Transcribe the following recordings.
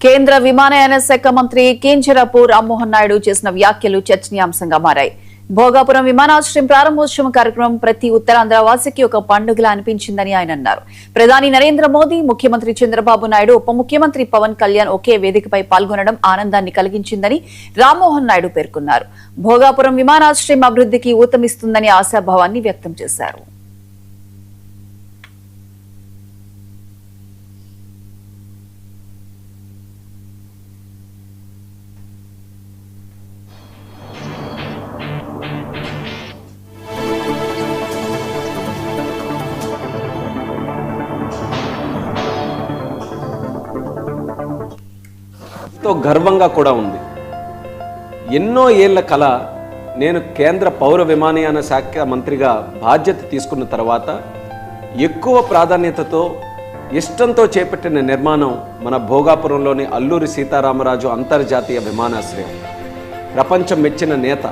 కేంద్ర విమానయాన శాఖ మంత్రి కింజరాపు రామ్మోహన్ నాయుడు చేసిన వ్యాఖ్యలు చర్చనీయాంశంగా మారాయి. భోగాపురం విమానాశ్రయం ప్రారంభోత్సవం కార్యక్రమం ప్రతి ఉత్తరాంధ్ర వాసికి ఒక పండుగలా అనిపించిందని ఆయన అన్నారు. ప్రధాని నరేంద్ర మోదీ, ముఖ్యమంత్రి చంద్రబాబు నాయుడు, ఉప ముఖ్యమంత్రి పవన్ కళ్యాణ్ ఒకే వేదికపై పాల్గొనడం ఆనందాన్ని కలిగించిందని రామ్మోహన్ నాయుడు పేర్కొన్నారు. భోగాపురం విమానాశ్రయం అభివృద్ధికి ఊతమిస్తుందని ఆశాభావాన్ని వ్యక్తం చేశారు. గర్వంగా కూడా ఉంది. ఎన్నో ఏళ్ల కల నేను కేంద్ర పౌర విమానయాన శాఖ మంత్రిగా బాధ్యత తీసుకున్న తర్వాత ఎక్కువ ప్రాధాన్యతతో ఇష్టంతో చేపట్టిన నిర్మాణం మన భోగాపురంలోని అల్లూరి సీతారామరాజు అంతర్జాతీయ విమానాశ్రయం. ప్రపంచం మెచ్చిన నేత,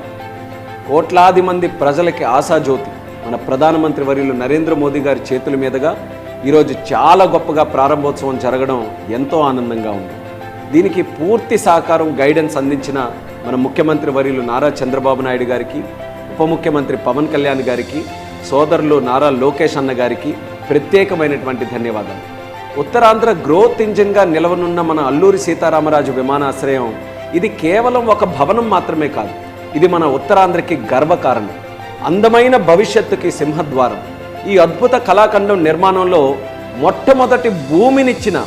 కోట్లాది మంది ప్రజలకి ఆశాజ్యోతి మన ప్రధానమంత్రి వర్యులు నరేంద్ర మోదీ గారి చేతుల మీదుగా ఈరోజు చాలా గొప్పగా ప్రారంభోత్సవం జరగడం ఎంతో ఆనందంగా ఉంది. దీనికి పూర్తి సహకారం, గైడెన్స్ అందించిన మన ముఖ్యమంత్రి వర్యులు నారా చంద్రబాబు నాయుడు గారికి, ఉప ముఖ్యమంత్రి పవన్ కళ్యాణ్ గారికి, సోదరులు నారా లోకేష్ అన్న గారికి ప్రత్యేకమైనటువంటి ధన్యవాదాలు. ఉత్తరాంధ్ర గ్రోత్ ఇంజిన్గా నిలవనున్న మన అల్లూరి సీతారామరాజు విమానాశ్రయం ఇది కేవలం ఒక భవనం మాత్రమే కాదు, ఇది మన ఉత్తరాంధ్రకి గర్వకారణం, అందమైన భవిష్యత్తుకి సింహద్వారం. ఈ అద్భుత కళాఖండం నిర్మాణంలో మొట్టమొదటి భూమినిచ్చిన,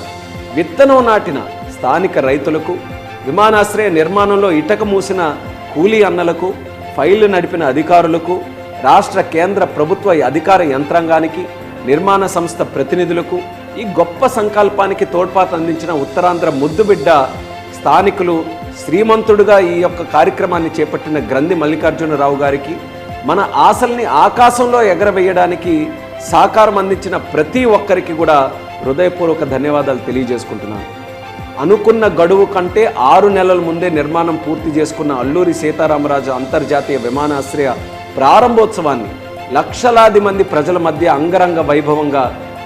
విత్తనం నాటిన స్థానిక రైతులకు, విమానాశ్రయ నిర్మాణంలో ఇటక మూసిన కూలీ అన్నలకు, ఫైళ్లు నడిపిన అధికారులకు, రాష్ట్ర కేంద్ర ప్రభుత్వ అధికార యంత్రాంగానికి, నిర్మాణ సంస్థ ప్రతినిధులకు, ఈ గొప్ప సంకల్పానికి తోడ్పాటు అందించిన ఉత్తరాంధ్ర ముద్దుబిడ్డ స్థానికులు, శ్రీమంతుడుగా ఈ యొక్క కార్యక్రమాన్ని చేపట్టిన గ్రంథి మల్లికార్జునరావు గారికి, మన ఆశల్ని ఆకాశంలో ఎగరవేయడానికి సహకారం అందించిన ప్రతి ఒక్కరికి కూడా హృదయపూర్వక ధన్యవాదాలు తెలియజేసుకుంటున్నాను. అనుకున్న గడువు కంటే 6 నెలల ముందే నిర్మాణం పూర్తి చేసుకున్న అల్లూరి సీతారామరాజు అంతర్జాతీయ విమానాశ్రయ ప్రారంభోత్సవాన్ని లక్షలాది మంది ప్రజల మధ్య అంగరంగ వైభవంగా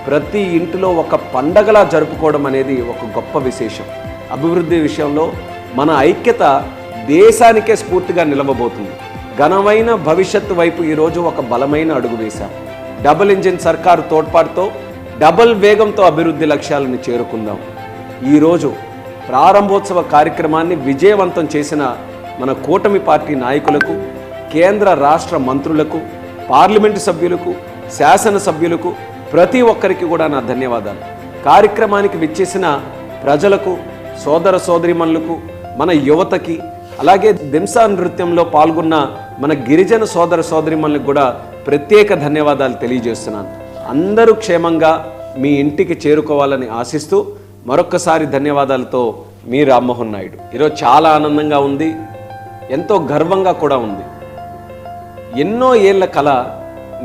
ప్రతి ఇంటిలో ఒక పండగలా జరుపుకోవడం అనేది ఒక గొప్ప విశేషం. అభివృద్ధి విషయంలో మన ఐక్యత దేశానికే స్ఫూర్తిగా నిలవబోతుంది. ఘనమైన భవిష్యత్తు వైపు ఈరోజు ఒక బలమైన అడుగు వేశాం. డబుల్ ఇంజిన్ సర్కారు తోడ్పాటుతో డబుల్ వేగంతో అభివృద్ధి లక్ష్యాలను చేరుకుందాం. ఈరోజు ప్రారంభోత్సవ కార్యక్రమాన్ని విజయవంతం చేసిన మన కూటమి పార్టీ నాయకులకు, కేంద్ర రాష్ట్ర మంత్రులకు, పార్లమెంటు సభ్యులకు, శాసనసభ్యులకు, ప్రతి ఒక్కరికి కూడా నా ధన్యవాదాలు. కార్యక్రమానికి విచ్చేసిన ప్రజలకు, సోదర సోదరీమణులకు, మన యువతకి, అలాగే దింసా నృత్యంలో పాల్గొన్న మన గిరిజన సోదర సోదరీమణులకు కూడా ప్రత్యేక ధన్యవాదాలు తెలియజేస్తున్నాను. అందరూ క్షేమంగా మీ ఇంటికి చేరుకోవాలని ఆశిస్తూ మరొక్కసారి ధన్యవాదాలతో మీ రామ్మోహన్ నాయుడు. ఈరోజు చాలా ఆనందంగా ఉంది, ఎంతో గర్వంగా కూడా ఉంది. ఎన్నో ఏళ్ల కల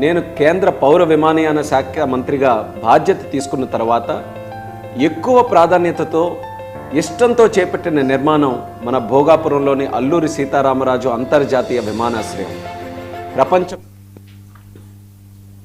నేను కేంద్ర పౌర విమానయాన శాఖ మంత్రిగా బాధ్యత తీసుకున్న తర్వాత ఎక్కువ ప్రాధాన్యతతో ఇష్టంతో చేపట్టిన నిర్మాణం మన భోగాపురంలోని అల్లూరి సీతారామరాజు అంతర్జాతీయ విమానాశ్రయం. ప్రపంచం